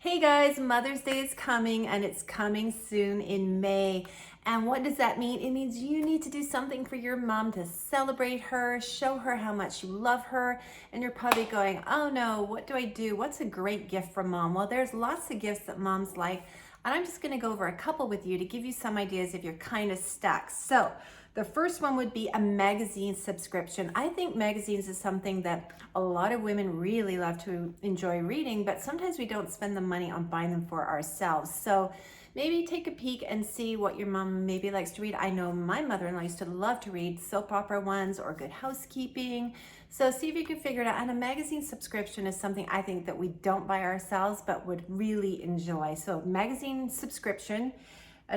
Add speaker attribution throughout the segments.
Speaker 1: Hey guys, Mother's Day is coming and it's coming soon in May. And what does that mean? It means you need to do something for your mom to celebrate her, show her how much you love her. And you're probably going, oh no, what do I do? What's a great gift from mom? Well, there's lots of gifts that moms like. And I'm just gonna go over a couple with you to give you some ideas if you're kind of stuck. So the first one would be a magazine subscription. I think magazines is something that a lot of women really love to enjoy reading, but sometimes we don't spend the money on buying them for ourselves. So maybe take a peek and see what your mom maybe likes to read. I know my mother-in-law used to love to read soap opera ones or Good Housekeeping. So see if you can figure it out. And a magazine subscription is something I think that we don't buy ourselves, but would really enjoy. So magazine subscription.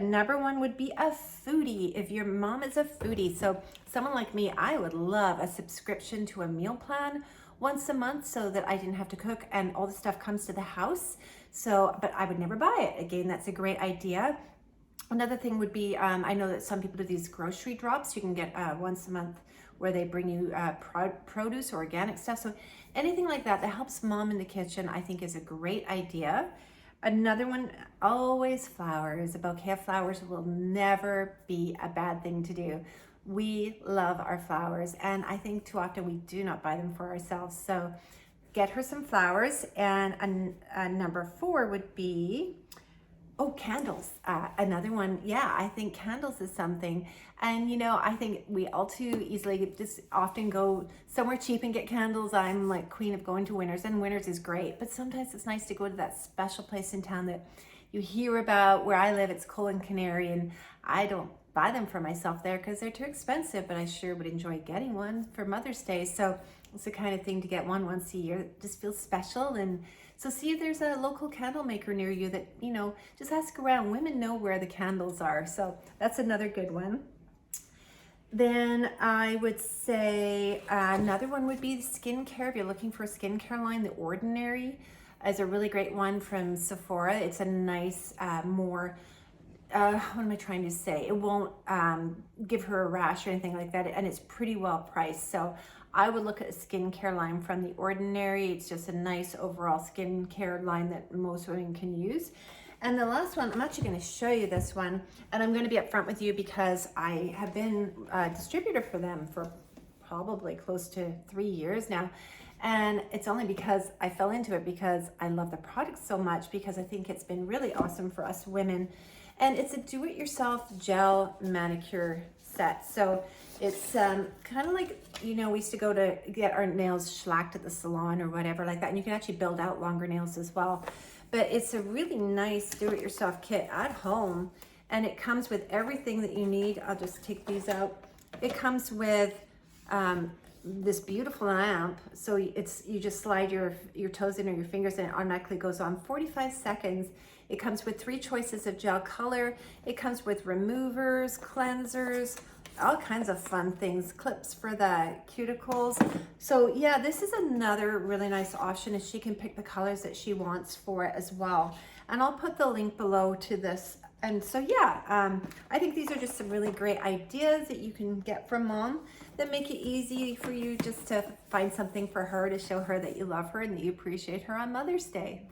Speaker 1: Number one would be a foodie, if your mom is a foodie. So someone like me, I would love a subscription to a meal plan once a month so that I didn't have to cook and all the stuff comes to the house. So, but I would never buy it. Again, that's a great idea. Another thing would be, I know that some people do these grocery drops. You can get once a month where they bring you produce or organic stuff. So anything like that that helps mom in the kitchen, I think is a great idea. Another one, always flowers. A bouquet of flowers will never be a bad thing to do. We love our flowers, and I think too often we do not buy them for ourselves. So get her some flowers. And number four would be, oh, candles. Another one. Yeah, I think candles is something. And, you know, I think we all too easily just often go somewhere cheap and get candles. I'm like queen of going to Winners, and Winners is great. But sometimes it's nice to go to that special place in town that you hear about. Where I live, it's Cole and Canary, and I don't buy them for myself there because they're too expensive, but I sure would enjoy getting one for Mother's Day. So it's the kind of thing to get one once a year. It just feels special. And so see if there's a local candle maker near you that, you know, just ask around. Women know where the candles are. So that's another good one. Then I would say another one would be skincare. If you're looking for a skincare line, The Ordinary is a really great one from Sephora. It's a nice, more, what am I trying to say? It won't give her a rash or anything like that, and it's pretty well priced. So I would look at a skincare line from The Ordinary. It's just a nice overall skincare line that most women can use. And the last one, I'm actually going to show you this one, and I'm going to be upfront with you because I have been a distributor for them for probably close to 3 years now. And it's only because I fell into it because I love the product so much, because I think it's been really awesome for us women. And it's a do-it-yourself gel manicure set. So it's kind of like, you know, we used to go to get our nails shellacked at the salon or whatever like that. And you can actually build out longer nails as well. But it's a really nice do-it-yourself kit at home. And it comes with everything that you need. I'll just take these out. It comes with this beautiful lamp. So you just slide your toes in or your fingers and it automatically goes on 45 seconds. It comes with 3 choices of gel color. It comes with removers, cleansers, all kinds of fun things, clips for the cuticles. So yeah, this is another really nice option, is she can pick the colors that she wants for it as well. And I'll put the link below to this. And so yeah, I think these are just some really great ideas that you can get from mom that make it easy for you just to find something for her to show her that you love her and that you appreciate her on Mother's Day.